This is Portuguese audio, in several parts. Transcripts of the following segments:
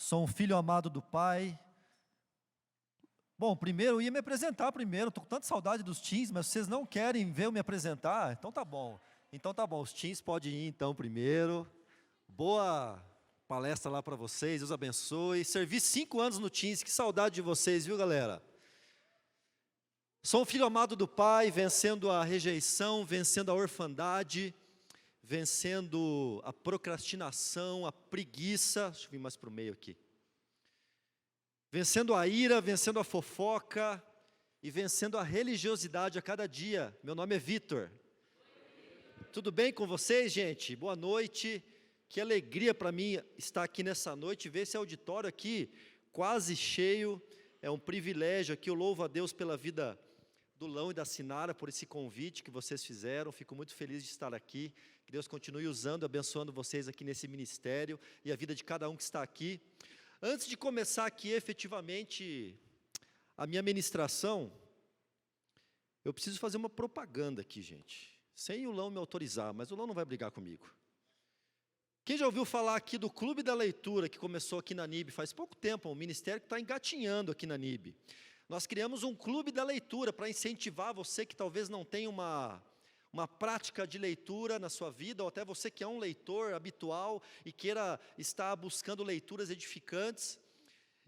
Sou um filho amado do Pai. Bom, primeiro eu ia me apresentar primeiro, estou com tanta saudade dos teens, mas vocês não querem ver eu me apresentar? Então tá bom. Os teens podem ir então primeiro. Boa palestra lá para vocês, Deus abençoe. Servi 5 anos no teens, que saudade de vocês, viu galera? Sou um filho amado do Pai, vencendo a rejeição, vencendo a orfandade, vencendo a procrastinação, a preguiça. Deixa eu vir mais para o meio aqui. Vencendo a ira, vencendo a fofoca e vencendo a religiosidade a cada dia. Meu nome é Vitor. Tudo bem com vocês, gente? Boa noite. Que alegria para mim estar aqui nessa noite, ver esse auditório aqui quase cheio. É um privilégio aqui. Eu louvo a Deus pela vida do Lão e da Sinara, por esse convite que vocês fizeram. Fico muito feliz de estar aqui. Que Deus continue usando, abençoando vocês aqui nesse ministério e a vida de cada um que está aqui. Antes de começar aqui efetivamente a minha ministração, eu preciso fazer uma propaganda aqui, gente. Sem o Lão me autorizar, mas o Lão não vai brigar comigo. Quem já ouviu falar aqui do Clube da Leitura, que começou aqui na NIB faz pouco tempo, um ministério que está engatinhando aqui na NIB. Nós criamos um Clube da Leitura para incentivar você que talvez não tenha uma prática de leitura na sua vida, ou até você que é um leitor habitual e queira estar buscando leituras edificantes.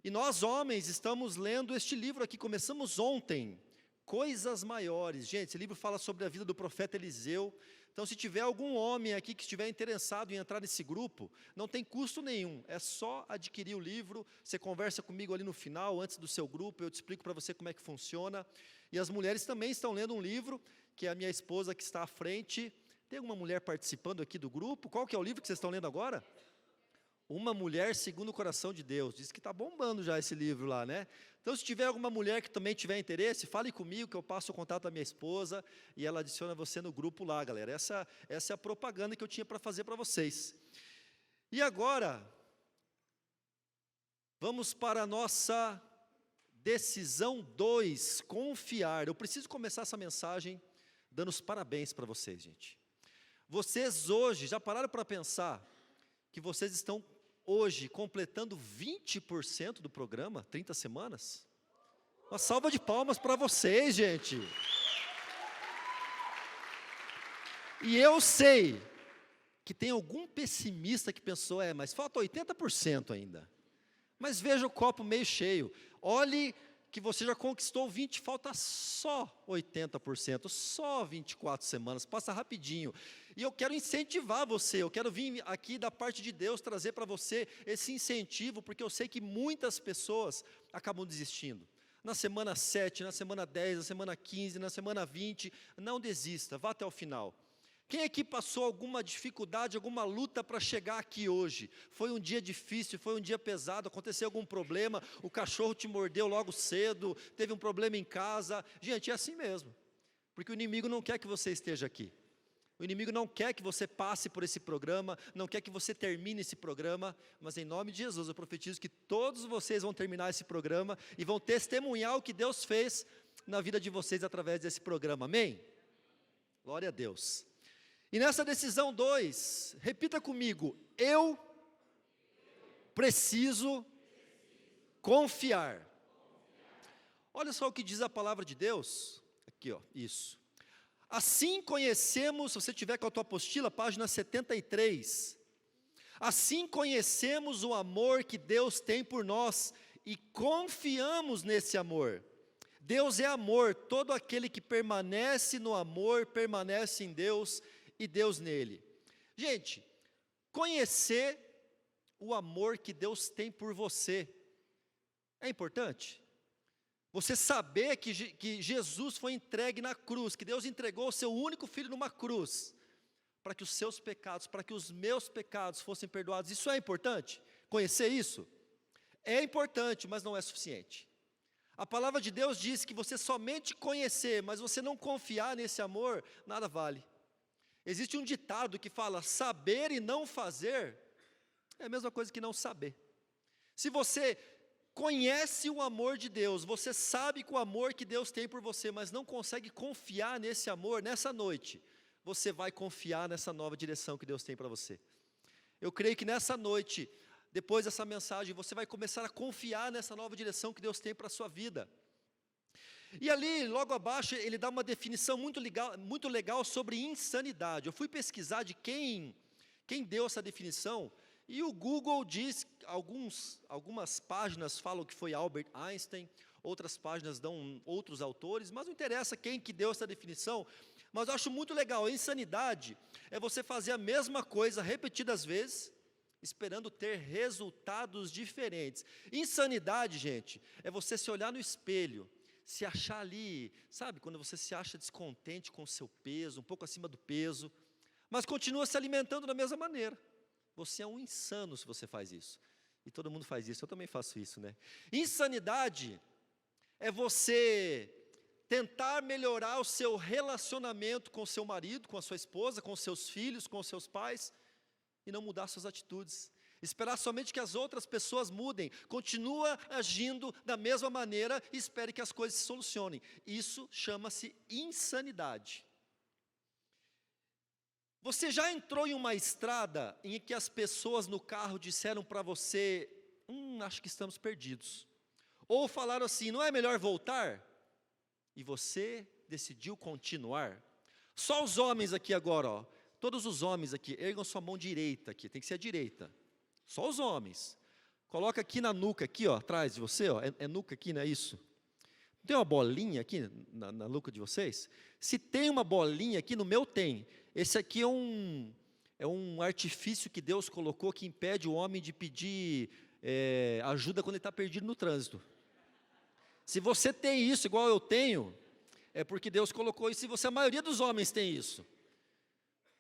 E nós, homens, estamos lendo este livro aqui, começamos ontem, Coisas Maiores. Gente, esse livro fala sobre a vida do profeta Eliseu. Então, se tiver algum homem aqui que estiver interessado em entrar nesse grupo, não tem custo nenhum, é só adquirir o livro, você conversa comigo ali no final, antes do seu grupo, eu te explico para você como é que funciona. E as mulheres também estão lendo um livro, que é a minha esposa que está à frente. Tem alguma mulher participando aqui do grupo? Qual que é o livro que vocês estão lendo agora? Uma Mulher Segundo o Coração de Deus. Diz que está bombando já esse livro lá, né? Então, se tiver alguma mulher que também tiver interesse, fale comigo que eu passo o contato da minha esposa e ela adiciona você no grupo lá, galera. Essa é a propaganda que eu tinha para fazer para vocês. E agora, vamos para a nossa decisão 2, confiar. Eu preciso começar essa mensagem dando os parabéns para vocês, gente. Vocês hoje, já pararam para pensar que vocês estão hoje completando 20% do programa, 30 semanas? Uma salva de palmas para vocês, gente. E eu sei que tem algum pessimista que pensou, mas falta 80% ainda. Mas veja o copo meio cheio. Olhe que você já conquistou 20%, falta só 80%, só 24 semanas, passa rapidinho. E eu quero incentivar você, eu quero vir aqui da parte de Deus trazer para você esse incentivo, porque eu sei que muitas pessoas acabam desistindo. Na semana 7, na semana 10, na semana 15, na semana 20, não desista, vá até o final. Quem aqui passou alguma dificuldade, alguma luta para chegar aqui hoje? Foi um dia difícil, foi um dia pesado, aconteceu algum problema, o cachorro te mordeu logo cedo, teve um problema em casa. Gente, é assim mesmo, porque o inimigo não quer que você esteja aqui. O inimigo não quer que você passe por esse programa, não quer que você termine esse programa, mas em nome de Jesus eu profetizo que todos vocês vão terminar esse programa e vão testemunhar o que Deus fez na vida de vocês através desse programa, amém? Glória a Deus. E nessa decisão 2, repita comigo, eu preciso confiar. Olha só o que diz a palavra de Deus, aqui ó, isso. Assim conhecemos, se você tiver com a tua apostila, página 73, assim conhecemos o amor que Deus tem por nós e confiamos nesse amor. Deus é amor, todo aquele que permanece no amor, permanece em Deus e Deus nele. Gente, conhecer o amor que Deus tem por você é importante. Você saber que Jesus foi entregue na cruz, que Deus entregou o seu único filho numa cruz, para que os seus pecados, para que os meus pecados fossem perdoados, isso é importante? Conhecer isso? É importante, mas não é suficiente. A palavra de Deus diz que você somente conhecer, mas você não confiar nesse amor, nada vale. Existe um ditado que fala, saber e não fazer, é a mesma coisa que não saber. Se você conhece o amor de Deus, você sabe que o amor que Deus tem por você, mas não consegue confiar nesse amor, nessa noite, você vai confiar nessa nova direção que Deus tem para você. Eu creio que nessa noite, depois dessa mensagem, você vai começar a confiar nessa nova direção que Deus tem para a sua vida. E ali, logo abaixo, ele dá uma definição muito legal sobre insanidade. Eu fui pesquisar de quem deu essa definição, e o Google diz, algumas páginas falam que foi Albert Einstein, outras páginas dão outros autores, mas não interessa quem que deu essa definição, mas eu acho muito legal. A insanidade é você fazer a mesma coisa repetidas vezes, esperando ter resultados diferentes. Insanidade, gente, é você se olhar no espelho, se achar ali, sabe, quando você se acha descontente com o seu peso, um pouco acima do peso, mas continua se alimentando da mesma maneira. Você é um insano se você faz isso. E todo mundo faz isso, eu também faço isso, né? Insanidade é você tentar melhorar o seu relacionamento com o seu marido, com a sua esposa, com os seus filhos, com os seus pais, e não mudar suas atitudes. Esperar somente que as outras pessoas mudem, continua agindo da mesma maneira e espere que as coisas se solucionem. Isso chama-se insanidade. Você já entrou em uma estrada em que as pessoas no carro disseram para você, acho que estamos perdidos. Ou falaram assim, não é melhor voltar? E você decidiu continuar. Só os homens aqui agora, ó, todos os homens aqui, ergam sua mão direita aqui, tem que ser a direita. Só os homens. Coloca aqui na nuca, aqui, ó, atrás de você, ó, é nuca aqui, não é isso? Tem uma bolinha aqui na nuca de vocês? Se tem uma bolinha aqui, no meu tem. Esse aqui é um artifício que Deus colocou que impede o homem de pedir ajuda quando ele está perdido no trânsito. Se você tem isso, igual eu tenho, é porque Deus colocou isso, e a maioria dos homens tem isso.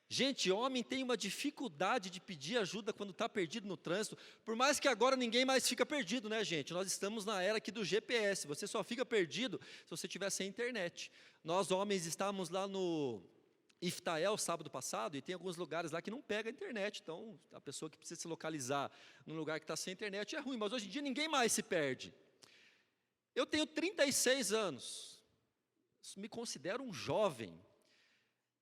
Gente, homem tem uma dificuldade de pedir ajuda quando está perdido no trânsito, por mais que agora ninguém mais fica perdido, né, gente? Nós estamos na era aqui do GPS, você só fica perdido se você tiver sem internet. Nós, homens, estávamos lá no Iftael, sábado passado, e tem alguns lugares lá que não pega a internet, então a pessoa que precisa se localizar num lugar que está sem internet é ruim, mas hoje em dia ninguém mais se perde. Eu tenho 36 anos, me considero um jovem,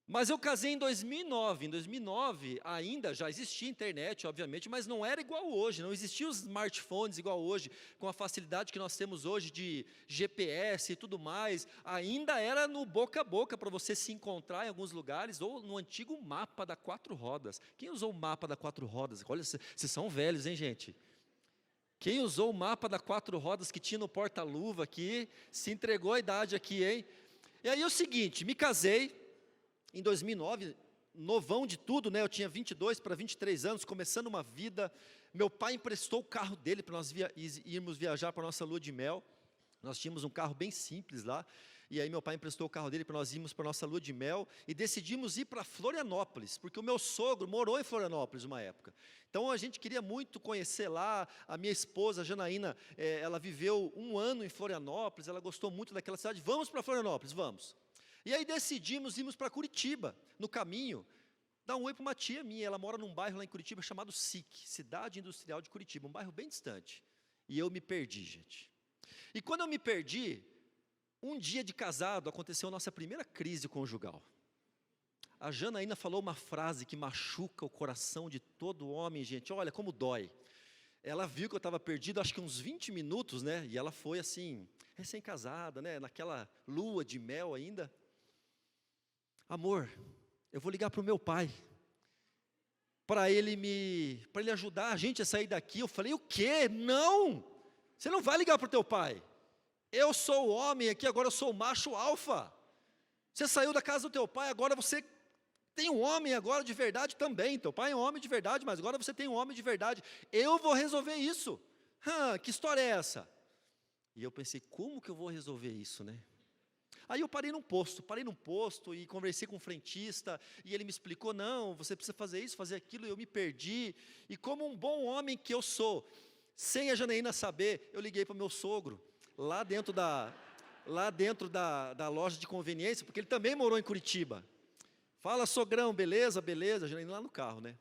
mas eu casei em 2009, em 2009 ainda já existia internet, obviamente, mas não era igual hoje, não existiam os smartphones igual hoje, com a facilidade que nós temos hoje de GPS e tudo mais, ainda era no boca a boca para você se encontrar em alguns lugares, ou no antigo mapa da 4 rodas. Quem usou o mapa da 4 rodas? Olha, vocês são velhos, hein, gente? Quem usou o mapa da 4 rodas que tinha no porta-luva aqui, se entregou a idade aqui, hein? E aí é o seguinte, me casei em 2009, novão de tudo, né? Eu tinha 22 para 23 anos, começando uma vida. Meu pai emprestou o carro dele para nós irmos viajar para a nossa lua de mel. Nós tínhamos um carro bem simples lá, e aí meu pai emprestou o carro dele para nós irmos para a nossa lua de mel, e decidimos ir para Florianópolis, porque o meu sogro morou em Florianópolis uma época. Então a gente queria muito conhecer lá. A minha esposa, a Janaína, ela viveu 1 ano em Florianópolis, ela gostou muito daquela cidade. Vamos para Florianópolis, vamos. E aí decidimos irmos para Curitiba. No caminho, dá um oi para uma tia minha, ela mora num bairro lá em Curitiba chamado SIC, Cidade Industrial de Curitiba, um bairro bem distante. E eu me perdi, gente. E quando eu me perdi, um dia de casado, aconteceu a nossa primeira crise conjugal. A Janaína falou uma frase que machuca o coração de todo homem, gente, olha como dói. Ela viu que eu estava perdido, acho que uns 20 minutos, né? E ela foi assim, recém-casada, né? Naquela lua de mel ainda. Amor, eu vou ligar para o meu pai, para ele ajudar a gente a sair daqui. Eu falei, o quê? Não, você não vai ligar para o teu pai. Eu sou o homem aqui, agora eu sou o macho alfa. Você saiu da casa do teu pai, agora você tem um homem agora de verdade também. Teu pai é um homem de verdade, mas agora você tem um homem de verdade. Eu vou resolver isso. Que história é essa? E eu pensei, como que eu vou resolver isso, né? Aí eu parei num posto e conversei com o frentista, e ele me explicou, não, você precisa fazer isso, fazer aquilo, e eu me perdi, e como um bom homem que eu sou, sem a Janaína saber, eu liguei para o meu sogro, lá dentro da loja de conveniência, porque ele também morou em Curitiba. Fala, sogrão, beleza, beleza, a Janaína lá no carro, né?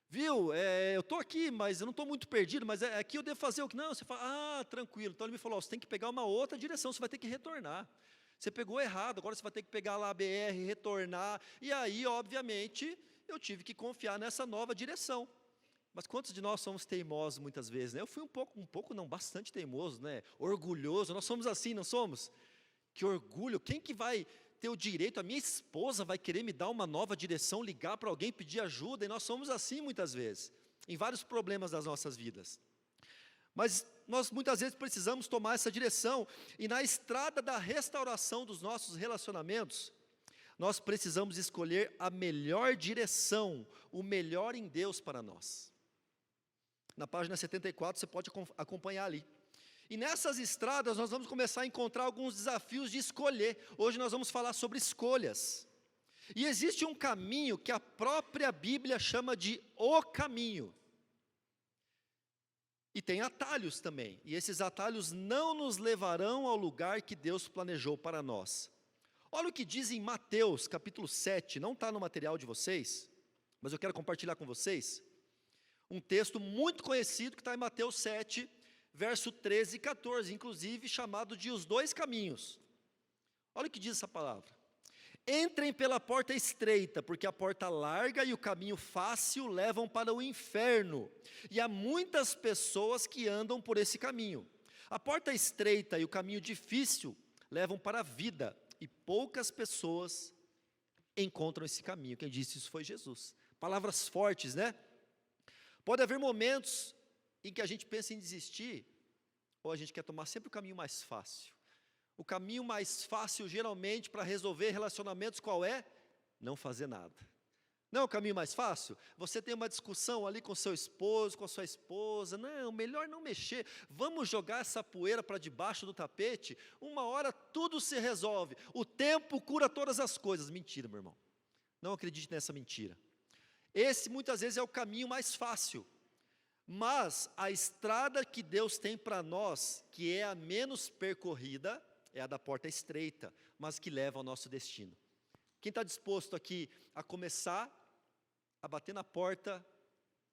Viu, eu estou aqui, mas eu não estou muito perdido, mas aqui eu devo fazer o que? Não, você fala, tranquilo. Então ele me falou, você tem que pegar uma outra direção, você vai ter que retornar. Você pegou errado, agora você vai ter que pegar lá a BR, retornar. E aí, obviamente, eu tive que confiar nessa nova direção. Mas quantos de nós somos teimosos muitas vezes, né? Eu fui um pouco não, bastante teimoso, né? Orgulhoso, nós somos assim, não somos? Que orgulho, quem que vai ter o direito, a minha esposa vai querer me dar uma nova direção, ligar para alguém, pedir ajuda, e nós somos assim muitas vezes, em vários problemas das nossas vidas. Mas nós muitas vezes precisamos tomar essa direção, e na estrada da restauração dos nossos relacionamentos, nós precisamos escolher a melhor direção, o melhor em Deus para nós. Na página 74 você pode acompanhar ali. E nessas estradas nós vamos começar a encontrar alguns desafios de escolher. Hoje nós vamos falar sobre escolhas. E existe um caminho que a própria Bíblia chama de o caminho. E tem atalhos também. E esses atalhos não nos levarão ao lugar que Deus planejou para nós. Olha o que diz em Mateus capítulo 7, não está no material de vocês, mas eu quero compartilhar com vocês. Um texto muito conhecido que está em Mateus 7, verso 13 e 14, inclusive chamado de os dois caminhos. Olha o que diz essa palavra. Entrem pela porta estreita, porque a porta larga e o caminho fácil levam para o inferno, e há muitas pessoas que andam por esse caminho. A porta estreita e o caminho difícil levam para a vida, e poucas pessoas encontram esse caminho. Quem disse isso foi Jesus. Palavras fortes, né? Pode haver momentos em que a gente pensa em desistir, ou a gente quer tomar sempre o caminho mais fácil. O caminho mais fácil, geralmente, para resolver relacionamentos, qual é? Não fazer nada. Não é o caminho mais fácil? Você tem uma discussão ali com seu esposo, com a sua esposa, não, melhor não mexer, vamos jogar essa poeira para debaixo do tapete, uma hora tudo se resolve, o tempo cura todas as coisas. Mentira, meu irmão, não acredite nessa mentira. Esse muitas vezes é o caminho mais fácil, mas a estrada que Deus tem para nós, que é a menos percorrida, é a da porta estreita, mas que leva ao nosso destino. Quem está disposto aqui a começar a bater na porta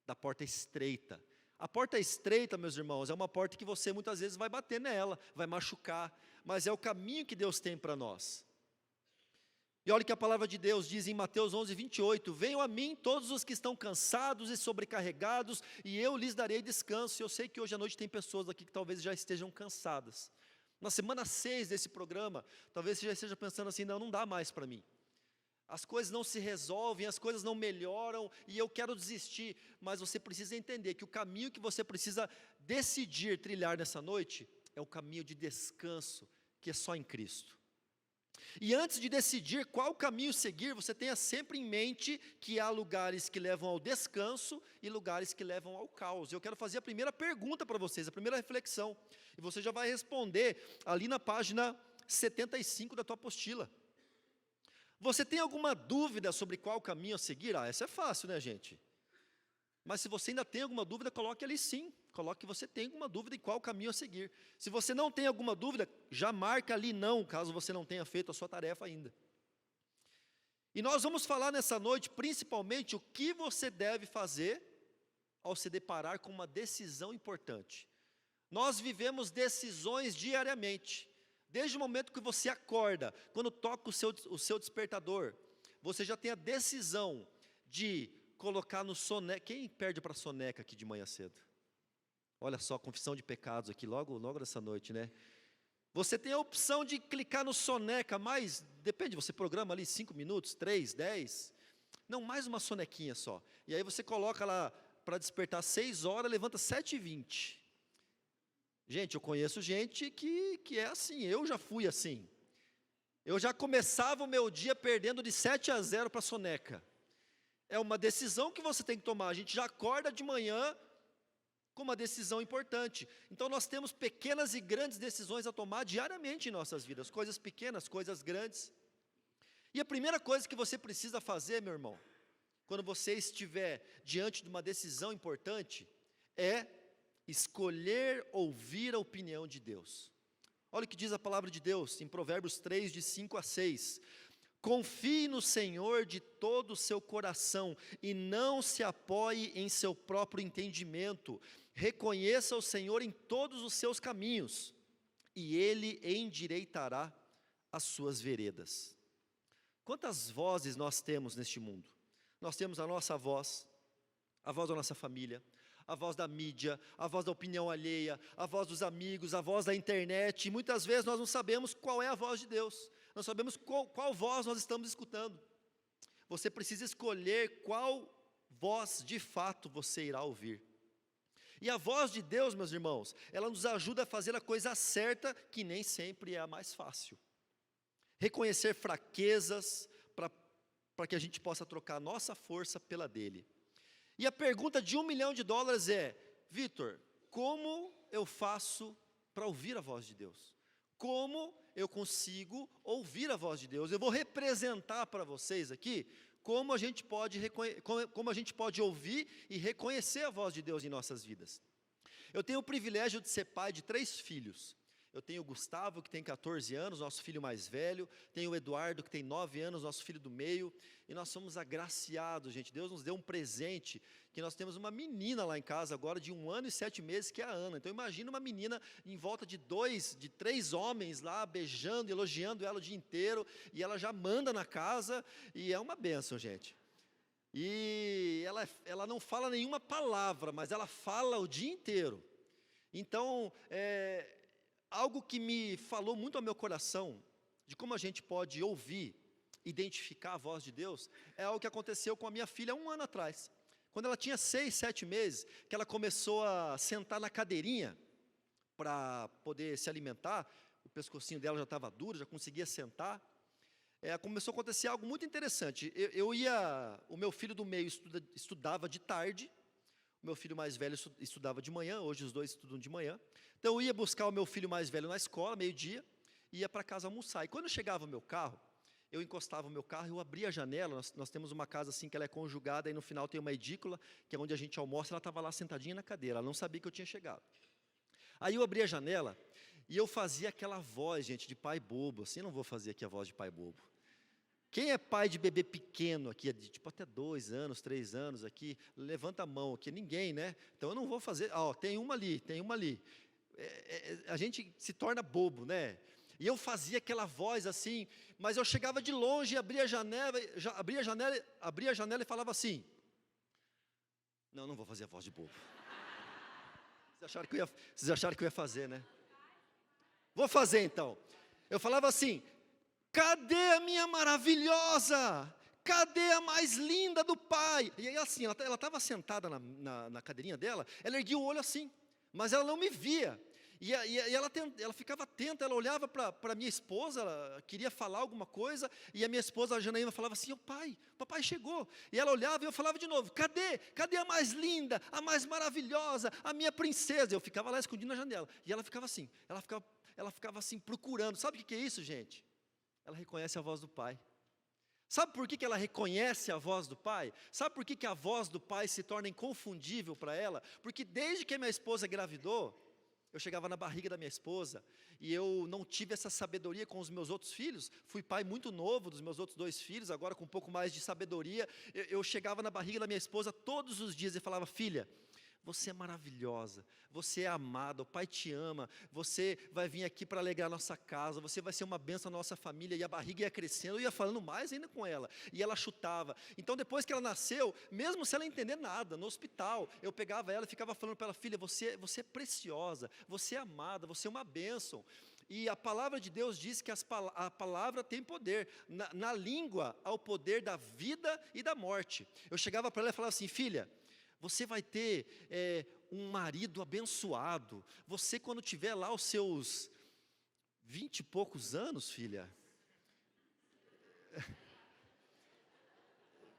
da porta estreita? A porta estreita, meus irmãos, é uma porta que você muitas vezes vai bater nela, vai machucar, mas é o caminho que Deus tem para nós. E olha o que a palavra de Deus diz em Mateus 11, 28, venham a mim todos os que estão cansados e sobrecarregados, e eu lhes darei descanso. Eu sei que hoje à noite tem pessoas aqui que talvez já estejam cansadas. Na semana 6 desse programa, talvez você já esteja pensando assim, não dá mais para mim. As coisas não se resolvem, as coisas não melhoram, e eu quero desistir. Mas você precisa entender que o caminho que você precisa decidir trilhar nessa noite, é o caminho de descanso, que é só em Cristo. E antes de decidir qual caminho seguir, você tenha sempre em mente que há lugares que levam ao descanso e lugares que levam ao caos. Eu quero fazer a primeira pergunta para vocês, a primeira reflexão, e você já vai responder ali na página 75 da tua apostila. Você tem alguma dúvida sobre qual caminho a seguir? Essa é fácil, né, gente? Mas se você ainda tem alguma dúvida, coloque ali sim. Coloque que você tem alguma dúvida em qual caminho a seguir. Se você não tem alguma dúvida, já marca ali não, caso você não tenha feito a sua tarefa ainda. E nós vamos falar nessa noite, principalmente, o que você deve fazer ao se deparar com uma decisão importante. Nós vivemos decisões diariamente. Desde o momento que você acorda, quando toca o seu despertador, você já tem a decisão de colocar no soneca. Quem perde para a soneca aqui de manhã cedo? Olha só, confissão de pecados aqui, logo nessa noite, né? Você tem a opção de clicar no soneca, mas, depende, você programa ali 5 minutos, 3, 10, não, mais uma sonequinha só. E aí você coloca lá, para despertar 6 horas, levanta 7h20. Gente, eu conheço gente que é assim, eu já fui assim. Eu já começava o meu dia perdendo de 7-0 para a soneca. É uma decisão que você tem que tomar, a gente já acorda de manhã com uma decisão importante. Então nós temos pequenas e grandes decisões a tomar diariamente em nossas vidas, coisas pequenas, coisas grandes. E a primeira coisa que você precisa fazer, meu irmão, quando você estiver diante de uma decisão importante, é escolher ouvir a opinião de Deus. Olha o que diz a palavra de Deus em Provérbios 3, de 5-6. Confie no Senhor de todo o seu coração e não se apoie em seu próprio entendimento. Reconheça o Senhor em todos os seus caminhos e Ele endireitará as suas veredas. Quantas vozes nós temos neste mundo? Nós temos a nossa voz, a voz da nossa família, a voz da mídia, a voz da opinião alheia, a voz dos amigos, a voz da internet, e muitas vezes nós não sabemos qual é a voz de Deus, não sabemos qual voz nós estamos escutando. Você precisa escolher qual voz de fato você irá ouvir. E a voz de Deus, meus irmãos, ela nos ajuda a fazer a coisa certa, que nem sempre é a mais fácil. Reconhecer fraquezas, para que a gente possa trocar a nossa força pela dele. E a pergunta de $1 milhão é: Vitor, como eu faço para ouvir a voz de Deus? Como eu consigo ouvir a voz de Deus? Eu vou representar para vocês aqui como a gente pode ouvir e reconhecer a voz de Deus em nossas vidas. Eu tenho o privilégio de ser pai de 3 filhos. Eu tenho o Gustavo, que tem 14 anos, nosso filho mais velho. Tenho o Eduardo, que tem 9 anos, nosso filho do meio. E nós somos agraciados, gente. Deus nos deu um presente, que nós temos uma menina lá em casa agora, de 1 ano e 7 meses, que é a Ana. Então imagina uma menina em volta de 3 homens lá, beijando, elogiando ela o dia inteiro. E ela já manda na casa, e é uma bênção, gente. E ela não fala nenhuma palavra, mas ela fala o dia inteiro. Então, algo que me falou muito ao meu coração, de como a gente pode ouvir, identificar a voz de Deus, é algo que aconteceu com a minha filha 1 ano atrás. Quando ela tinha 6, 7 meses, que ela começou a sentar na cadeirinha, para poder se alimentar, o pescocinho dela já estava duro, já conseguia sentar. Começou a acontecer algo muito interessante. O meu filho do meio estudava de tarde, o meu filho mais velho estudava de manhã, hoje os dois estudam de manhã. Então eu ia buscar o meu filho mais velho na escola, meio-dia, e ia para casa almoçar. E quando chegava o meu carro, eu encostava o meu carro, eu abria a janela. Nós temos uma casa assim que ela é conjugada, e no final tem uma edícula, que é onde a gente almoça. Ela estava lá sentadinha na cadeira, ela não sabia que eu tinha chegado. Aí eu abria a janela, e eu fazia aquela voz, gente, de pai bobo. Assim, eu não vou fazer aqui a voz de pai bobo. Quem é pai de bebê pequeno aqui, de tipo até 2 anos, 3 anos aqui, levanta a mão aqui, ninguém, né? Então eu não vou fazer, tem uma ali, tem uma ali. A gente se torna bobo, né? E eu fazia aquela voz assim, mas eu chegava de longe, abria a janela e falava assim: não vou fazer a voz de bobo. Vocês acharam que eu ia fazer, né? Vou fazer então. Eu falava assim: cadê a minha maravilhosa? Cadê a mais linda do pai? E aí assim, ela estava sentada na cadeirinha dela, ela erguia o olho assim, mas ela não me via. E ela ficava atenta, ela olhava para a minha esposa, ela queria falar alguma coisa, e a minha esposa, a Janaína, falava assim: papai chegou. E ela olhava e eu falava de novo: cadê a mais linda, a mais maravilhosa, a minha princesa? Eu ficava lá escondido na janela, e ela ficava assim, procurando. Sabe o que é isso, gente? Ela reconhece a voz do pai. Sabe por que ela reconhece a voz do pai? Sabe por que a voz do pai se torna inconfundível para ela? Porque desde que a minha esposa engravidou, eu chegava na barriga da minha esposa, e eu não tive essa sabedoria com os meus outros filhos. Fui pai muito novo dos meus outros 2 filhos, agora com um pouco mais de sabedoria. Eu chegava na barriga da minha esposa todos os dias e falava: filha, você é maravilhosa, você é amada, o pai te ama, você vai vir aqui para alegrar a nossa casa, você vai ser uma bênção na nossa família. E a barriga ia crescendo, eu ia falando mais ainda com ela, e ela chutava. Então depois que ela nasceu, mesmo sem ela entender nada, no hospital, eu pegava ela e ficava falando para ela: filha, você é preciosa, você é amada, você é uma bênção. E a palavra de Deus diz que a palavra tem poder, na língua há o poder da vida e da morte. Eu chegava para ela e falava assim: filha, você vai ter um marido abençoado. Você, quando tiver lá os seus 20 e poucos anos, filha,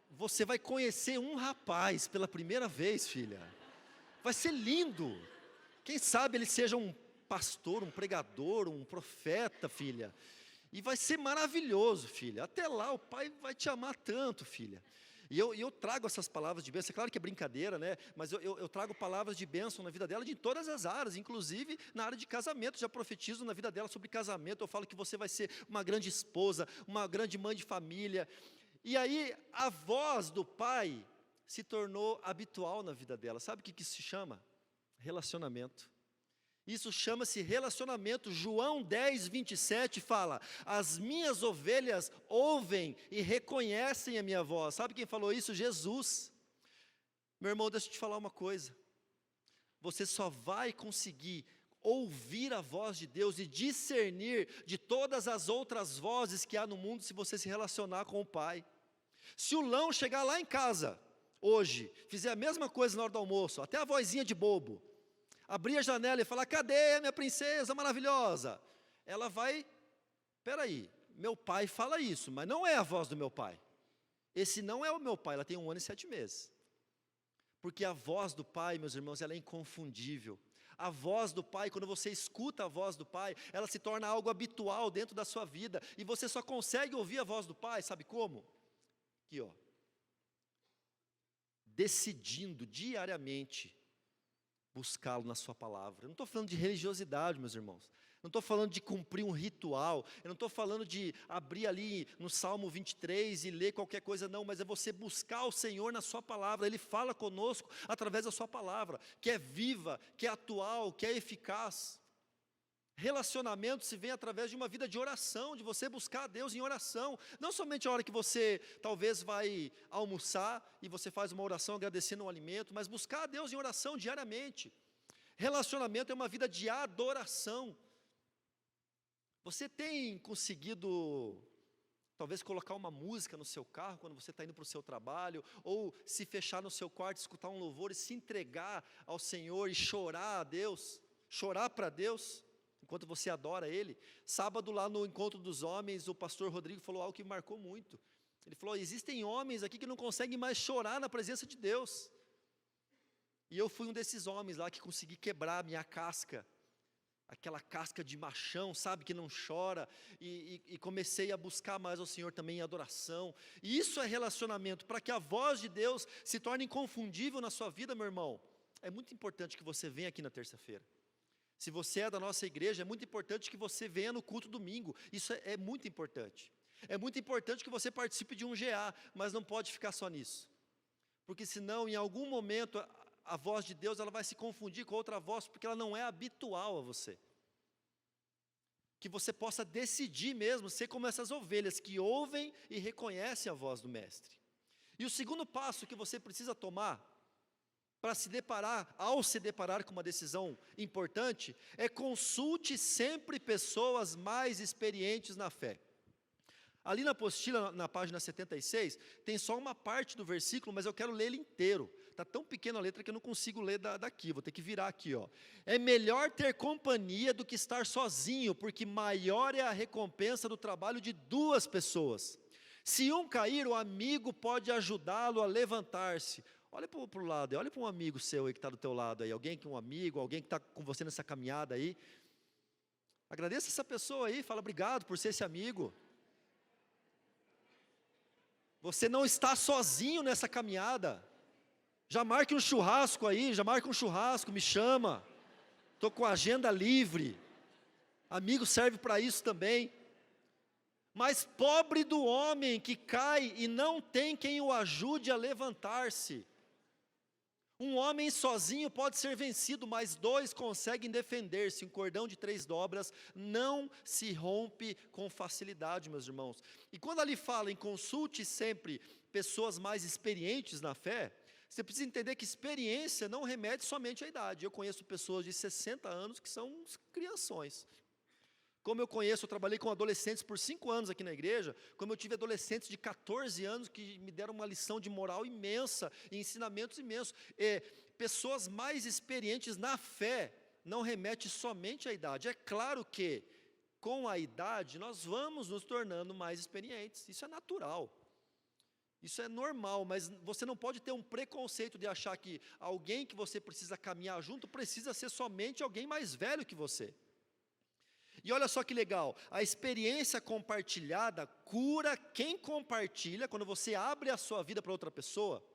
você vai conhecer um rapaz pela primeira vez, filha. Vai ser lindo. Quem sabe ele seja um pastor, um pregador, um profeta, filha. E vai ser maravilhoso, filha. Até lá o pai vai te amar tanto, filha. E eu trago essas palavras de bênção. É claro que é brincadeira, né? Mas eu trago palavras de bênção na vida dela, de todas as áreas, inclusive na área de casamento. Já profetizo na vida dela sobre casamento. Eu falo que você vai ser uma grande esposa, uma grande mãe de família. E aí a voz do pai se tornou habitual na vida dela. Sabe o que isso se chama? Relacionamento. Isso chama-se relacionamento. João 10, 27 fala: as minhas ovelhas ouvem e reconhecem a minha voz. Sabe quem falou isso? Jesus. Meu irmão, deixa eu te falar uma coisa. você só vai conseguir ouvir a voz de Deus e discernir de todas as outras vozes que há no mundo se você se relacionar com o Pai. Se o Lão chegar lá em casa, hoje, fizer a mesma coisa na hora do almoço, até a vozinha de bobo, abrir a janela e falar, cadê a minha princesa maravilhosa? Ela vai, peraí, meu pai fala isso, mas não é a voz do meu pai. Esse não é o meu pai, ela tem 1 ano e 7 meses. Porque a voz do Pai, meus irmãos, ela é inconfundível. A voz do Pai, quando você escuta a voz do Pai, ela se torna algo habitual dentro da sua vida, e você só consegue ouvir a voz do Pai, sabe como? Aqui, ó. Decidindo diariamente buscá-lo na sua palavra. Eu não estou falando de religiosidade, meus irmãos. Não estou falando de cumprir um ritual, eu não estou falando de abrir ali no Salmo 23 e ler qualquer coisa, não, mas é você buscar o Senhor na sua palavra. Ele fala conosco através da sua palavra, que é viva, que é atual, que é eficaz. Relacionamento se vê através de uma vida de oração, de você buscar a Deus em oração, não somente a hora que você talvez vai almoçar e você faz uma oração agradecendo o alimento, mas buscar a Deus em oração diariamente. Relacionamento é uma vida de adoração. Você tem conseguido, talvez, colocar uma música no seu carro, quando você está indo para o seu trabalho, ou se fechar no seu quarto, escutar um louvor e se entregar ao Senhor e chorar a Deus, chorar para Deus, enquanto você adora Ele? Sábado lá no Encontro dos Homens, o pastor Rodrigo falou algo que me marcou muito. Ele falou, existem homens aqui que não conseguem mais chorar na presença de Deus. E eu fui um desses homens lá que consegui quebrar a minha casca, aquela casca de machão, sabe, que não chora, e comecei a buscar mais ao Senhor também em adoração. E isso é relacionamento. Para que a voz de Deus se torne inconfundível na sua vida, meu irmão, é muito importante que você venha aqui na terça-feira. Se você é da nossa igreja, é muito importante que você venha no culto domingo. Isso é muito importante. É muito importante que você participe de um GA, mas não pode ficar só nisso, porque senão em algum momento a voz de Deus ela vai se confundir com outra voz, porque ela não é habitual a você. Que você possa decidir mesmo ser como essas ovelhas que ouvem e reconhecem a voz do Mestre. E o segundo passo que você precisa tomar para se deparar, ao se deparar com uma decisão importante, é consulte sempre pessoas mais experientes na fé. Ali na apostila, na página 76, tem só uma parte do versículo, mas eu quero ler ele inteiro. Está tão pequena a letra que eu não consigo ler daqui, vou ter que virar aqui, ó. É melhor ter companhia do que estar sozinho, porque maior é a recompensa do trabalho de 2 pessoas. Se um cair, o amigo pode ajudá-lo a levantar-se. Olha para o lado, olha para um amigo seu aí que está do teu lado aí, alguém que é um amigo, alguém que está com você nessa caminhada aí. Agradeça essa pessoa aí, fala obrigado por ser esse amigo. Você não está sozinho nessa caminhada. Já marque um churrasco aí, já marque um churrasco, me chama. Estou com a agenda livre. Amigo serve para isso também. Mas pobre do homem que cai e não tem quem o ajude a levantar-se. Um homem sozinho pode ser vencido, mas 2 conseguem defender-se. Um cordão de 3 dobras não se rompe com facilidade, meus irmãos. E quando ali fala em consulte sempre pessoas mais experientes na fé, você precisa entender que experiência não remete somente à idade. Eu conheço pessoas de 60 anos que são uns crianções. Como eu conheço, eu trabalhei com adolescentes por 5 anos aqui na igreja, como eu tive adolescentes de 14 anos que me deram uma lição de moral imensa, e ensinamentos imensos. Pessoas mais experientes na fé não remete somente à idade. É claro que, com a idade, nós vamos nos tornando mais experientes, isso é natural. Isso é normal, mas você não pode ter um preconceito de achar que alguém que você precisa caminhar junto precisa ser somente alguém mais velho que você. E olha só que legal, a experiência compartilhada cura quem compartilha. Quando você abre a sua vida para outra pessoa,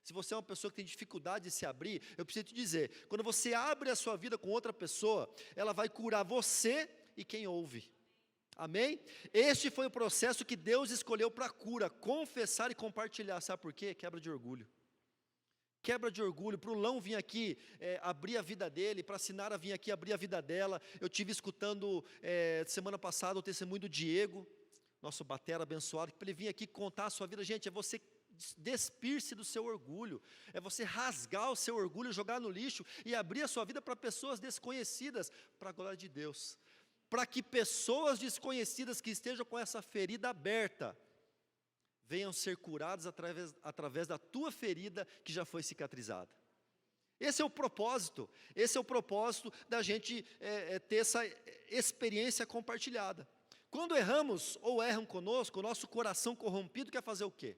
se você é uma pessoa que tem dificuldade de se abrir, eu preciso te dizer, quando você abre a sua vida com outra pessoa, ela vai curar você e quem ouve. Amém? Este foi o processo que Deus escolheu para a cura, confessar e compartilhar. Sabe por quê? Quebra de orgulho. Quebra de orgulho. Para o Lão vir aqui abrir a vida dele, para a Sinara vir aqui abrir a vida dela. Eu tive escutando semana passada o testemunho do Diego, nosso batera abençoado, para ele vir aqui contar a sua vida. Gente, é você despir-se do seu orgulho, é você rasgar o seu orgulho, jogar no lixo e abrir a sua vida para pessoas desconhecidas, para a glória de Deus, para que pessoas desconhecidas que estejam com essa ferida aberta, venham ser curadas através da tua ferida que já foi cicatrizada. Esse é o propósito da gente ter essa experiência compartilhada. Quando erramos ou erram conosco, o nosso coração corrompido quer fazer o quê?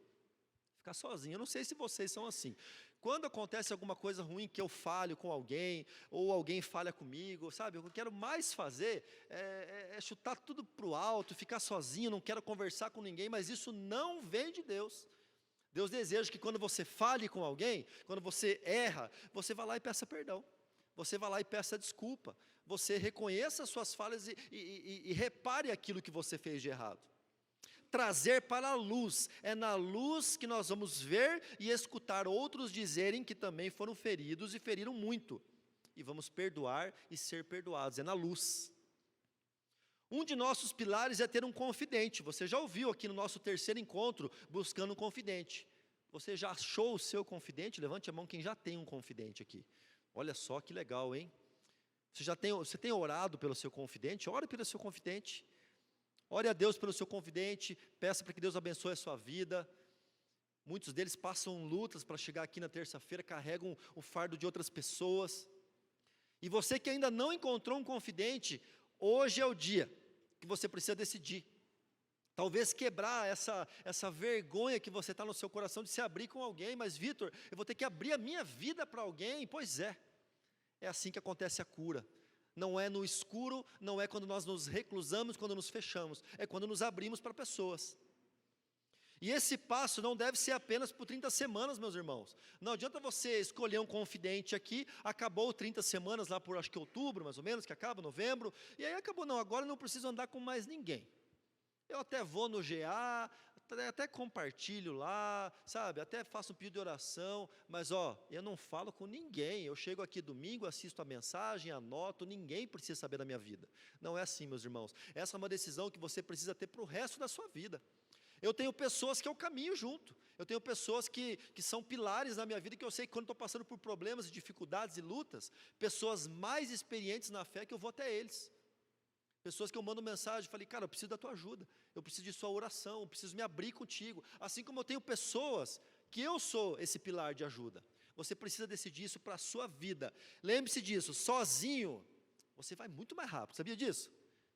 Ficar sozinho. Eu não sei se vocês são assim. Quando acontece alguma coisa ruim que eu falho com alguém, ou alguém falha comigo, sabe? O que eu quero mais fazer é chutar tudo para o alto, ficar sozinho, não quero conversar com ninguém, mas isso não vem de Deus. Deus deseja que quando você fale com alguém, quando você erra, você vá lá e peça perdão. Você vá lá e peça desculpa. Você reconheça as suas falhas e repare aquilo que você fez de errado. Trazer para a luz, é na luz que nós vamos ver e escutar outros dizerem que também foram feridos e feriram muito. E vamos perdoar e ser perdoados, é na luz. Um de nossos pilares é ter um confidente. Você já ouviu aqui no nosso terceiro encontro, buscando um confidente. Você já achou o seu confidente? Levante a mão quem já tem um confidente aqui. Olha só que legal, hein? Você tem orado pelo seu confidente? Ore pelo seu confidente. Ore a Deus pelo seu confidente. Peça para que Deus abençoe a sua vida. Muitos deles passam lutas para chegar aqui na terça-feira, carregam o fardo de outras pessoas. E você que ainda não encontrou um confidente, hoje é o dia que você precisa decidir. Talvez quebrar essa vergonha que você está no seu coração de se abrir com alguém. Mas Vitor, eu vou ter que abrir a minha vida para alguém? Pois é assim que acontece a cura. Não é no escuro, não é quando nós nos reclusamos, quando nos fechamos, é quando nos abrimos para pessoas. E esse passo não deve ser apenas por 30 semanas, meus irmãos. Não adianta você escolher um confidente aqui, acabou 30 semanas lá por acho que outubro, mais ou menos, que acaba, novembro, e aí acabou, não, agora eu não preciso andar com mais ninguém. Eu até vou no GA, até compartilho lá, sabe, até faço um pedido de oração, mas eu não falo com ninguém. Eu chego aqui domingo, assisto a mensagem, anoto, ninguém precisa saber da minha vida. Não é assim, meus irmãos. Essa é uma decisão que você precisa ter para o resto da sua vida. Eu tenho pessoas que eu caminho junto, eu tenho pessoas que são pilares na minha vida, que eu sei que quando estou passando por problemas, dificuldades e lutas, pessoas mais experientes na fé, que eu vou até eles. Pessoas que eu mando mensagem, falei, cara, eu preciso da tua ajuda, eu preciso de sua oração, eu preciso me abrir contigo. Assim como eu tenho pessoas que eu sou esse pilar de ajuda. Você precisa decidir isso para a sua vida. Lembre-se disso, sozinho, você vai muito mais rápido, sabia disso?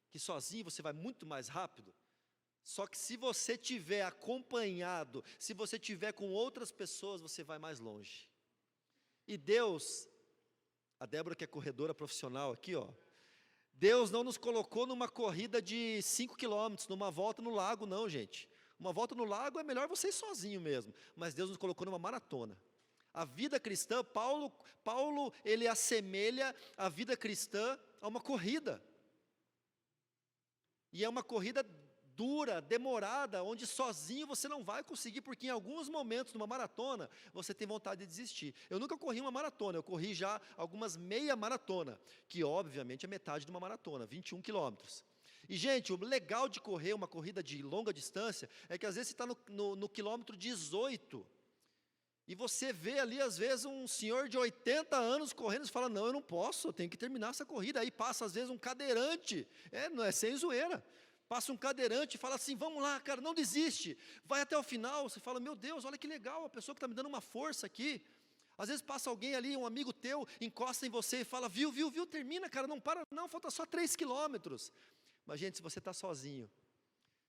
Que sozinho você vai muito mais rápido. Só que se você tiver acompanhado, se você tiver com outras pessoas, você vai mais longe. E Deus, a Débora que é corredora profissional aqui, Deus não nos colocou numa corrida de 5 quilômetros, numa volta no lago, não, gente. Uma volta no lago é melhor você ir sozinho mesmo, mas Deus nos colocou numa maratona. A vida cristã, Paulo ele assemelha a vida cristã a uma corrida. E é uma corrida dura, demorada, onde sozinho você não vai conseguir, porque em alguns momentos numa maratona, você tem vontade de desistir. Eu nunca corri uma maratona, eu corri já algumas meia maratona, que obviamente é metade de uma maratona, 21 quilômetros. E gente, o legal de correr uma corrida de longa distância, é que às vezes você está no quilômetro 18, e você vê ali às vezes um senhor de 80 anos correndo, e fala, não, eu não posso, eu tenho que terminar essa corrida. Aí passa às vezes um cadeirante, não é sem zoeira, passa um cadeirante e fala assim, vamos lá, cara, não desiste, vai até o final. Você fala, meu Deus, olha que legal, a pessoa que está me dando uma força aqui. Às vezes passa alguém ali, um amigo teu, encosta em você e fala, viu, termina, cara, não para não, falta só 3 quilômetros. Mas gente, se você está sozinho,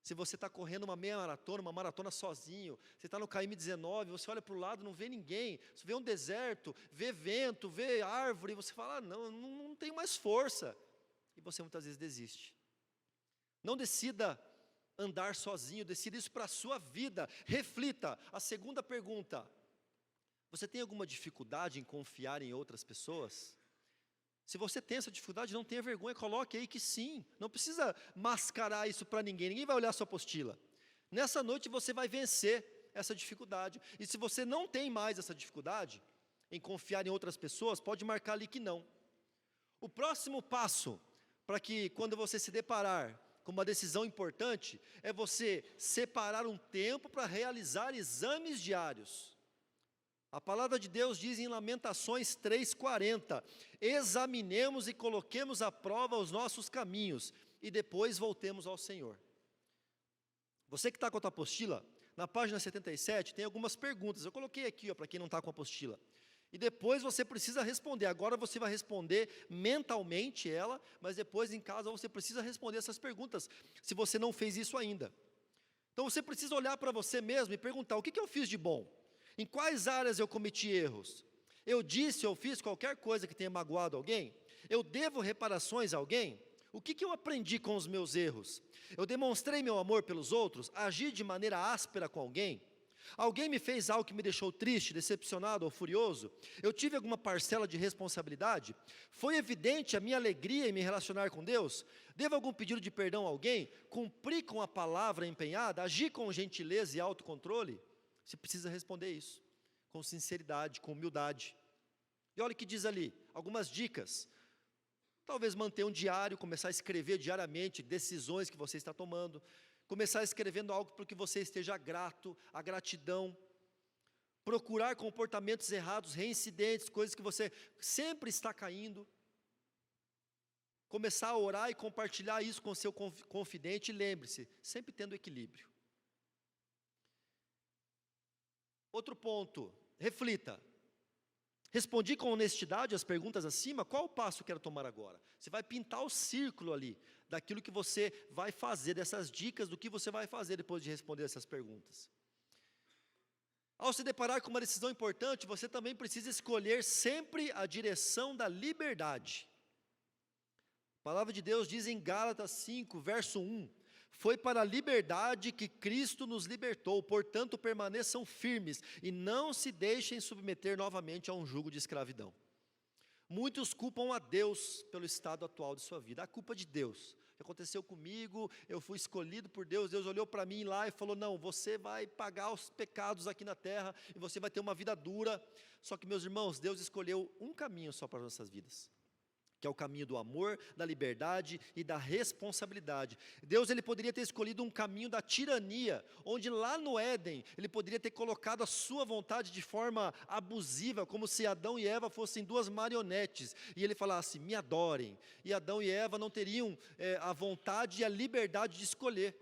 se você está correndo uma meia maratona, uma maratona sozinho, você está no KM19, você olha para o lado, não vê ninguém, você vê um deserto, vê vento, vê árvore, e você fala, não tenho mais força. E você muitas vezes desiste. Não decida andar sozinho, decida isso para a sua vida. Reflita. A segunda pergunta, você tem alguma dificuldade em confiar em outras pessoas? Se você tem essa dificuldade, não tenha vergonha, coloque aí que sim. Não precisa mascarar isso para ninguém, ninguém vai olhar a sua apostila. Nessa noite você vai vencer essa dificuldade. E se você não tem mais essa dificuldade em confiar em outras pessoas, pode marcar ali que não. O próximo passo, para que quando você se deparar como uma decisão importante, é você separar um tempo para realizar exames diários. A palavra de Deus diz em Lamentações 3,40: examinemos e coloquemos à prova os nossos caminhos, e depois voltemos ao Senhor. Você que está com a tua apostila, na página 77, tem algumas perguntas. Eu coloquei aqui, para quem não está com a apostila. E depois você precisa responder. Agora você vai responder mentalmente ela, mas depois em casa você precisa responder essas perguntas, se você não fez isso ainda. Então você precisa olhar para você mesmo e perguntar: o que eu fiz de bom? Em quais áreas eu cometi erros? Eu disse ou fiz qualquer coisa que tenha magoado alguém? Eu devo reparações a alguém? O que eu aprendi com os meus erros? Eu demonstrei meu amor pelos outros? Agi de maneira áspera com alguém? Alguém me fez algo que me deixou triste, decepcionado ou furioso? Eu tive alguma parcela de responsabilidade? Foi evidente a minha alegria em me relacionar com Deus? Devo algum pedido de perdão a alguém? Cumpri com a palavra empenhada? Agi com gentileza e autocontrole? Você precisa responder isso, com sinceridade, com humildade. E olha o que diz ali, algumas dicas. Talvez manter um diário, começar a escrever diariamente decisões que você está tomando, começar escrevendo algo para que você esteja grato, a gratidão, procurar comportamentos errados, reincidentes, coisas que você sempre está caindo, começar a orar e compartilhar isso com o seu confidente, e lembre-se, sempre tendo equilíbrio. Outro ponto, reflita. Respondi com honestidade as perguntas acima, qual o passo que quero tomar agora? Você vai pintar o círculo ali, daquilo que você vai fazer, dessas dicas do que você vai fazer depois de responder essas perguntas. Ao se deparar com uma decisão importante, você também precisa escolher sempre a direção da liberdade. A palavra de Deus diz em Gálatas 5, verso 1, foi para a liberdade que Cristo nos libertou, portanto permaneçam firmes e não se deixem submeter novamente a um jugo de escravidão. Muitos culpam a Deus pelo estado atual de sua vida, a culpa de Deus. O que aconteceu comigo, eu fui escolhido por Deus, Deus olhou para mim lá e falou: não, você vai pagar os pecados aqui na terra e você vai ter uma vida dura. Só que, meus irmãos, Deus escolheu um caminho só para as nossas vidas, que é o caminho do amor, da liberdade e da responsabilidade. Deus, ele poderia ter escolhido um caminho da tirania, onde lá no Éden, ele poderia ter colocado a sua vontade de forma abusiva, como se Adão e Eva fossem duas marionetes, e ele falasse: me adorem, e Adão e Eva não teriam a vontade e a liberdade de escolher.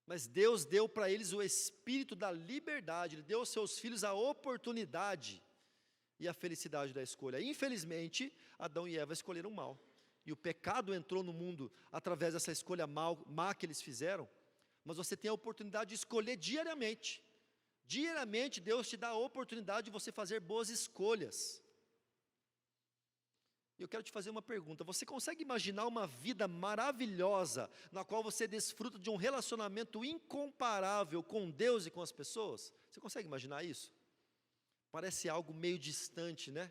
Mas Deus deu para eles o espírito da liberdade, Ele deu aos seus filhos a oportunidade e a felicidade da escolha. Infelizmente, Adão e Eva escolheram mal, e o pecado entrou no mundo através dessa escolha má que eles fizeram. Mas você tem a oportunidade de escolher diariamente. Diariamente Deus te dá a oportunidade de você fazer boas escolhas. E eu quero te fazer uma pergunta: você consegue imaginar uma vida maravilhosa, na qual você desfruta de um relacionamento incomparável com Deus e com as pessoas? Você consegue imaginar isso? Parece algo meio distante, né?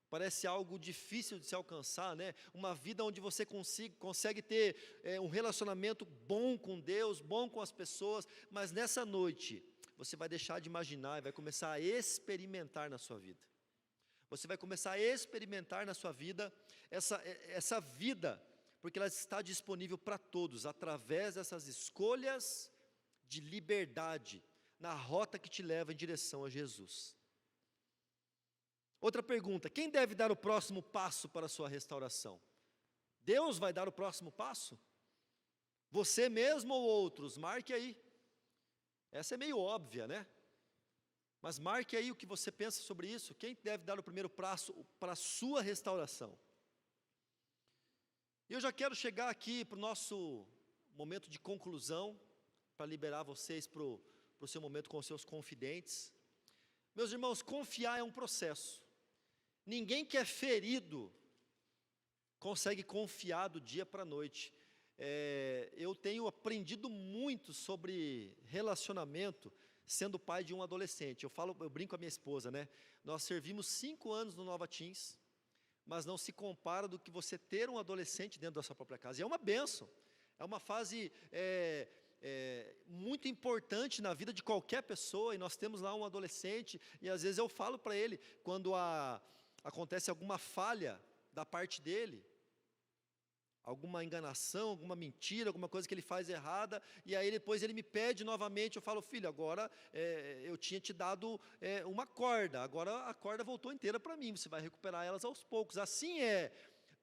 Parece algo difícil de se alcançar, né? Uma vida onde você consegue ter um relacionamento bom com Deus, bom com as pessoas, mas nessa noite, você vai deixar de imaginar e vai começar a experimentar na sua vida. Você vai começar a experimentar na sua vida essa vida, porque ela está disponível para todos, através dessas escolhas de liberdade, na rota que te leva em direção a Jesus. Outra pergunta: quem deve dar o próximo passo para a sua restauração? Deus vai dar o próximo passo? Você mesmo ou outros? Marque aí. Essa é meio óbvia, né? Mas marque aí o que você pensa sobre isso. Quem deve dar o primeiro passo para a sua restauração? E eu já quero chegar aqui para o nosso momento de conclusão, para liberar vocês para o seu momento com os seus confidentes. Meus irmãos, confiar é um processo. Ninguém que é ferido consegue confiar do dia para a noite. Eu tenho aprendido muito sobre relacionamento, sendo pai de um adolescente. Eu brinco com a minha esposa, né? Nós servimos 5 anos no Nova Teens, mas não se compara do que você ter um adolescente dentro da sua própria casa. E é uma bênção, é uma fase muito importante na vida de qualquer pessoa, e nós temos lá um adolescente, e às vezes eu falo para ele, quando acontece alguma falha da parte dele, alguma enganação, alguma mentira, alguma coisa que ele faz errada, e aí depois ele me pede novamente, eu falo, filho, agora eu tinha te dado uma corda, agora a corda voltou inteira para mim, você vai recuperar elas aos poucos. Assim é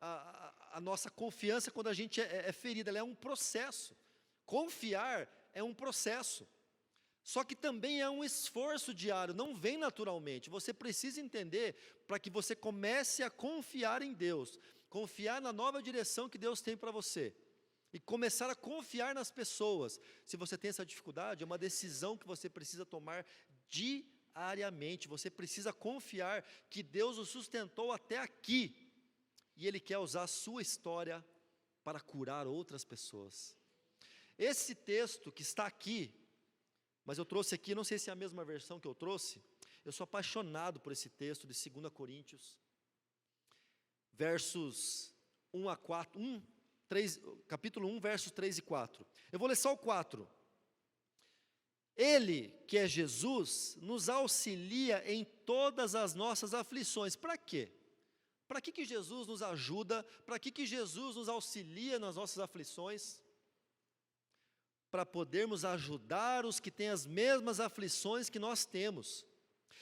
a nossa confiança quando a gente é ferida, ela é um processo. Confiar é um processo, só que também é um esforço diário, não vem naturalmente. Você precisa entender, para que você comece a confiar em Deus, confiar na nova direção que Deus tem para você, e começar a confiar nas pessoas. Se você tem essa dificuldade, é uma decisão que você precisa tomar diariamente. Você precisa confiar que Deus o sustentou até aqui, e Ele quer usar a sua história para curar outras pessoas. Esse texto que está aqui, mas eu trouxe aqui, não sei se é a mesma versão que eu trouxe, eu sou apaixonado por esse texto de 2 Coríntios, versos 1 a 4, 3, capítulo 1, versos 3 e 4. Eu vou ler só o 4. Ele, que é Jesus, nos auxilia em todas as nossas aflições. Para quê? Para que Jesus nos ajuda? Para que Jesus nos auxilia nas nossas aflições? Para podermos ajudar os que têm as mesmas aflições que nós temos.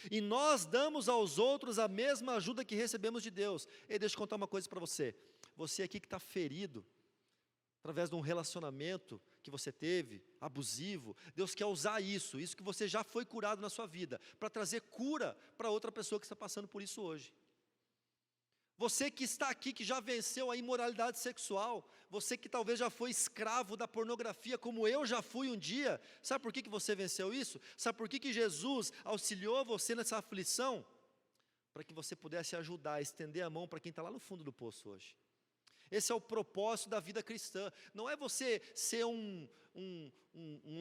E nós damos aos outros a mesma ajuda que recebemos de Deus. E deixa eu contar uma coisa para você. Você aqui que está ferido, através de um relacionamento que você teve, abusivo, Deus quer usar isso que você já foi curado na sua vida, para trazer cura para outra pessoa que está passando por isso hoje. Você que está aqui, que já venceu a imoralidade sexual, você que talvez já foi escravo da pornografia, como eu já fui um dia, sabe por que você venceu isso? Sabe por que Jesus auxiliou você nessa aflição? Para que você pudesse ajudar, estender a mão para quem está lá no fundo do poço hoje. Esse é o propósito da vida cristã. Não é você ser um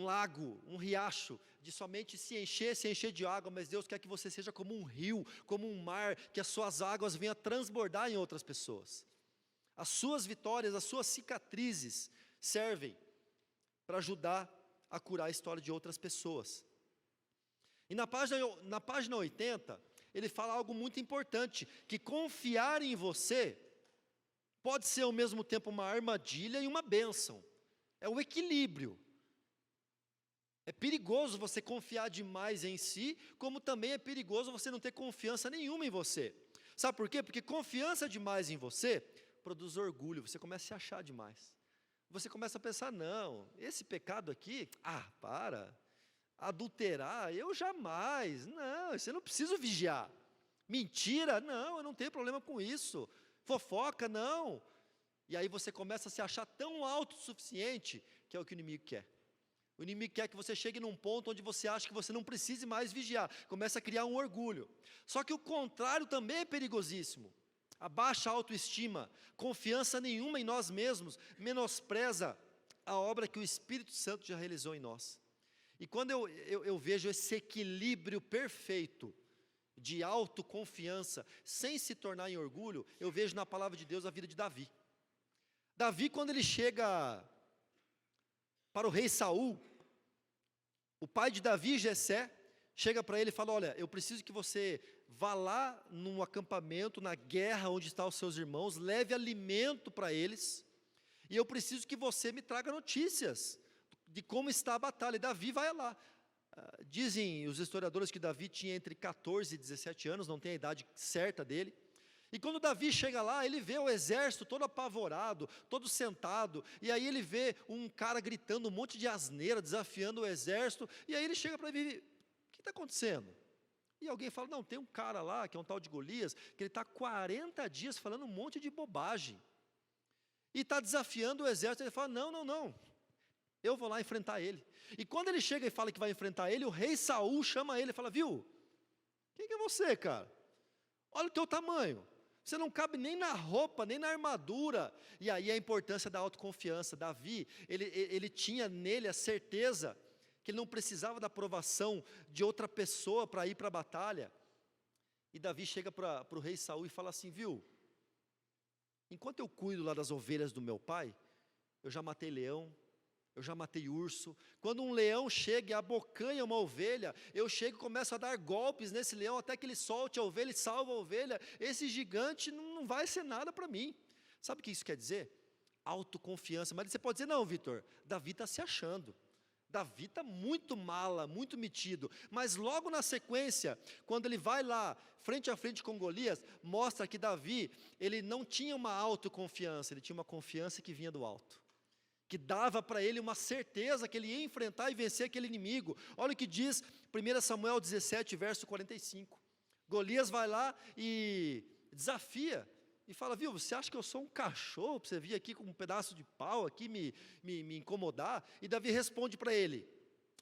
lago, um riacho, de somente se encher de água, mas Deus quer que você seja como um rio, como um mar, que as suas águas venham a transbordar em outras pessoas. As suas vitórias, as suas cicatrizes servem para ajudar a curar a história de outras pessoas. E na página 80, ele fala algo muito importante, que confiar em você pode ser ao mesmo tempo uma armadilha e uma bênção. É o equilíbrio. É perigoso você confiar demais em si, como também é perigoso você não ter confiança nenhuma em você. Sabe por quê? Porque confiança demais em você produz orgulho, você começa a se achar demais. Você começa a pensar, não, esse pecado aqui, para, adulterar, eu jamais, não, isso eu não preciso vigiar. Mentira, não, eu não tenho problema com isso. Fofoca, não. E aí você começa a se achar tão autossuficiente, que é o que o inimigo quer. O inimigo quer que você chegue num ponto onde você acha que você não precise mais vigiar, começa a criar um orgulho. Só que o contrário também é perigosíssimo. A baixa autoestima, confiança nenhuma em nós mesmos, menospreza a obra que o Espírito Santo já realizou em nós. E quando eu vejo esse equilíbrio perfeito, de autoconfiança, sem se tornar em orgulho, eu vejo na palavra de Deus a vida de Davi. Davi, quando ele chega para o rei Saul, o pai de Davi, Jessé, chega para ele e fala, olha, eu preciso que você vá lá num acampamento, na guerra onde estão os seus irmãos, leve alimento para eles, e eu preciso que você me traga notícias de como está a batalha. E Davi vai lá. Dizem os historiadores que Davi tinha entre 14 e 17 anos, não tem a idade certa dele. E quando Davi chega lá, ele vê o exército todo apavorado, todo sentado, e aí ele vê um cara gritando um monte de asneira, desafiando o exército, e aí ele chega para ele, o que está acontecendo? E alguém fala, não, tem um cara lá, que é um tal de Golias, que ele está 40 dias falando um monte de bobagem, e está desafiando o exército. Ele fala, não, eu vou lá enfrentar ele. E quando ele chega e fala que vai enfrentar ele, o rei Saul chama ele e fala, viu, quem que é você, cara? Olha o teu tamanho, você não cabe nem na roupa, nem na armadura. E aí a importância da autoconfiança. Davi, ele tinha nele a certeza que ele não precisava da aprovação de outra pessoa para ir para a batalha. E Davi chega para o rei Saul e fala assim, viu, enquanto eu cuido lá das ovelhas do meu pai, eu já matei leão, eu já matei urso. Quando um leão chega e abocanha uma ovelha, eu chego e começo a dar golpes nesse leão, até que ele solte a ovelha e salva a ovelha. Esse gigante não vai ser nada para mim. Sabe o que isso quer dizer? autoconfiança. Mas você pode dizer, não, Vitor, Davi está se achando. Davi está muito mala, muito metido. Mas logo na sequência, quando ele vai lá, frente a frente com Golias, mostra que Davi, ele não tinha uma autoconfiança, ele tinha uma confiança que vinha do alto, que dava para ele uma certeza que ele ia enfrentar e vencer aquele inimigo. Olha o que diz 1 Samuel 17, verso 45. Golias vai lá e desafia, e fala, viu, você acha que eu sou um cachorro, para você vir aqui com um pedaço de pau aqui me incomodar? E Davi responde para ele,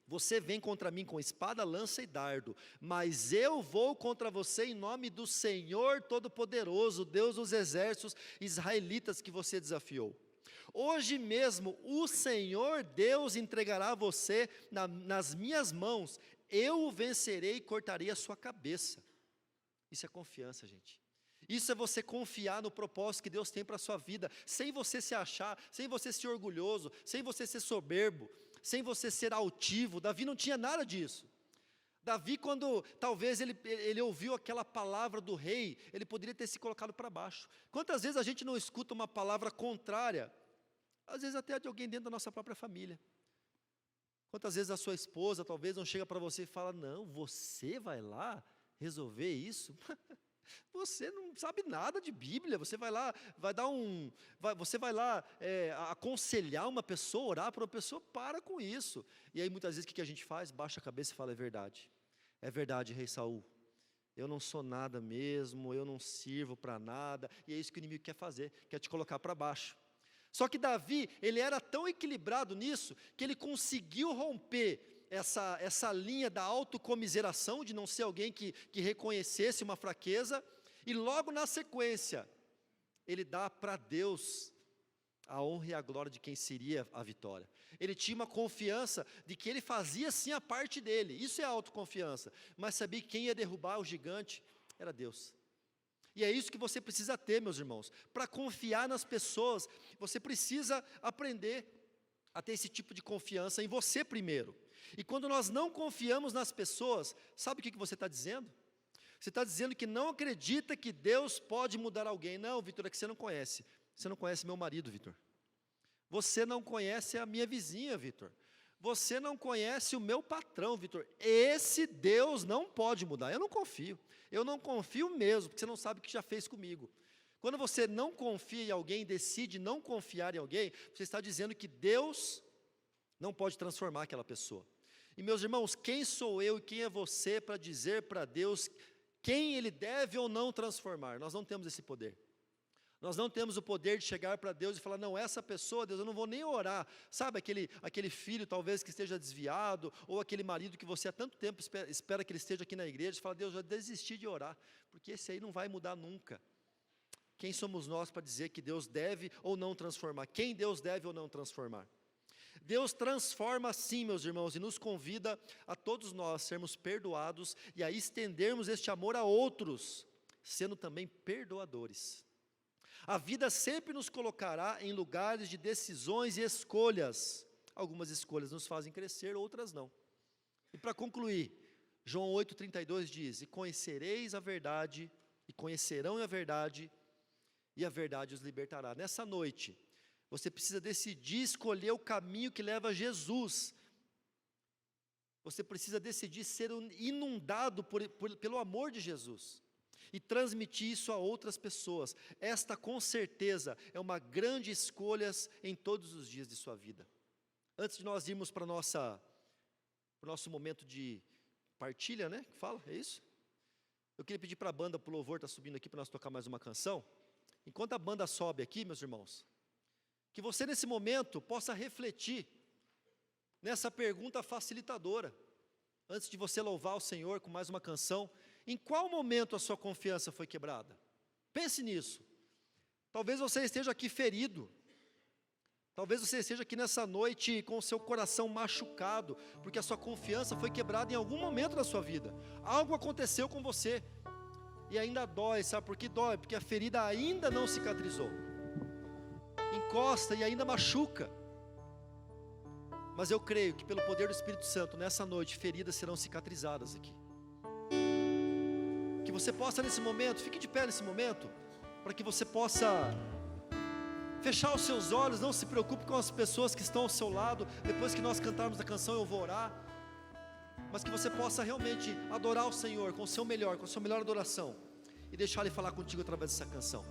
você vem contra mim com espada, lança e dardo, mas eu vou contra você em nome do Senhor Todo-Poderoso, Deus dos exércitos israelitas que você desafiou. Hoje mesmo o Senhor Deus entregará você nas minhas mãos, eu o vencerei e cortarei a sua cabeça. Isso é confiança, gente. Isso é você confiar no propósito que Deus tem para a sua vida, sem você se achar, sem você ser orgulhoso, sem você ser soberbo, sem você ser altivo. Davi não tinha nada disso. Davi, quando talvez ele ouviu aquela palavra do rei, ele poderia ter se colocado para baixo. Quantas vezes a gente não escuta uma palavra contrária, às vezes até de alguém dentro da nossa própria família. Quantas vezes a sua esposa talvez não chega para você e fala, não, você vai lá resolver isso? Você não sabe nada de Bíblia, você vai lá, você vai lá aconselhar uma pessoa, orar para uma pessoa, para com isso. E aí muitas vezes o que a gente faz? Baixa a cabeça e fala, é verdade, rei Saul, eu não sou nada mesmo, eu não sirvo para nada, e é isso que o inimigo quer fazer, quer te colocar para baixo. Só que Davi, ele era tão equilibrado nisso, que ele conseguiu romper essa linha da autocomiseração, de não ser alguém que reconhecesse uma fraqueza, e logo na sequência, ele dá para Deus a honra e a glória de quem seria a vitória. Ele tinha uma confiança de que ele fazia sim a parte dele, isso é autoconfiança, mas sabia que quem ia derrubar o gigante era Deus. E é isso que você precisa ter, meus irmãos, para confiar nas pessoas, você precisa aprender a ter esse tipo de confiança em você primeiro. E quando nós não confiamos nas pessoas, sabe o que você está dizendo? Você está dizendo que não acredita que Deus pode mudar alguém. Não, Vitor, é que você não conhece. Você não conhece meu marido, Vitor. Você não conhece a minha vizinha, Vitor. Você não conhece o meu patrão, Vitor. Esse Deus não pode mudar. Eu não confio. Eu não confio mesmo, porque você não sabe o que já fez comigo. Quando você não confia em alguém, decide não confiar em alguém, você está dizendo que Deus não pode transformar aquela pessoa. E meus irmãos, quem sou eu e quem é você para dizer para Deus quem Ele deve ou não transformar? Nós não temos esse poder. Nós não temos o poder de chegar para Deus e falar, não, essa pessoa, Deus, eu não vou nem orar. Sabe aquele filho talvez que esteja desviado, ou aquele marido que você há tanto tempo espera que ele esteja aqui na igreja, e fala, Deus, eu desisti de orar, porque esse aí não vai mudar nunca. Quem somos nós para dizer que Deus deve ou não transformar? Quem Deus deve ou não transformar? Deus transforma sim, meus irmãos, e nos convida a todos nós sermos perdoados e a estendermos este amor a outros, sendo também perdoadores. A vida sempre nos colocará em lugares de decisões e escolhas. Algumas escolhas nos fazem crescer, outras não. E para concluir, João 8,32 diz, e conhecereis a verdade, e conhecerão a verdade, e a verdade os libertará. Nessa noite, você precisa decidir escolher o caminho que leva a Jesus. Você precisa decidir ser inundado pelo amor de Jesus e transmitir isso a outras pessoas. Esta, com certeza, é uma grande escolha em todos os dias de sua vida. Antes de nós irmos para o nosso momento de partilha, né? Que fala, é isso? Eu queria pedir para a banda, para o louvor, está subindo aqui para nós tocar mais uma canção. Enquanto a banda sobe aqui, meus irmãos, que você nesse momento possa refletir nessa pergunta facilitadora, antes de você louvar o Senhor com mais uma canção, em qual momento a sua confiança foi quebrada? Pense nisso. Talvez você esteja aqui ferido, talvez você esteja aqui nessa noite com o seu coração machucado, porque a sua confiança foi quebrada em algum momento da sua vida, algo aconteceu com você, e ainda dói, sabe por que dói? Porque a ferida ainda não cicatrizou, encosta e ainda machuca. Mas eu creio que pelo poder do Espírito Santo, nessa noite, feridas serão cicatrizadas aqui. Que você possa nesse momento, fique de pé nesse momento, para que você possa fechar os seus olhos, não se preocupe com as pessoas que estão ao seu lado. Depois que nós cantarmos a canção eu vou orar, mas que você possa realmente adorar o Senhor com o seu melhor, com a sua melhor adoração, e deixar Ele falar contigo através dessa canção.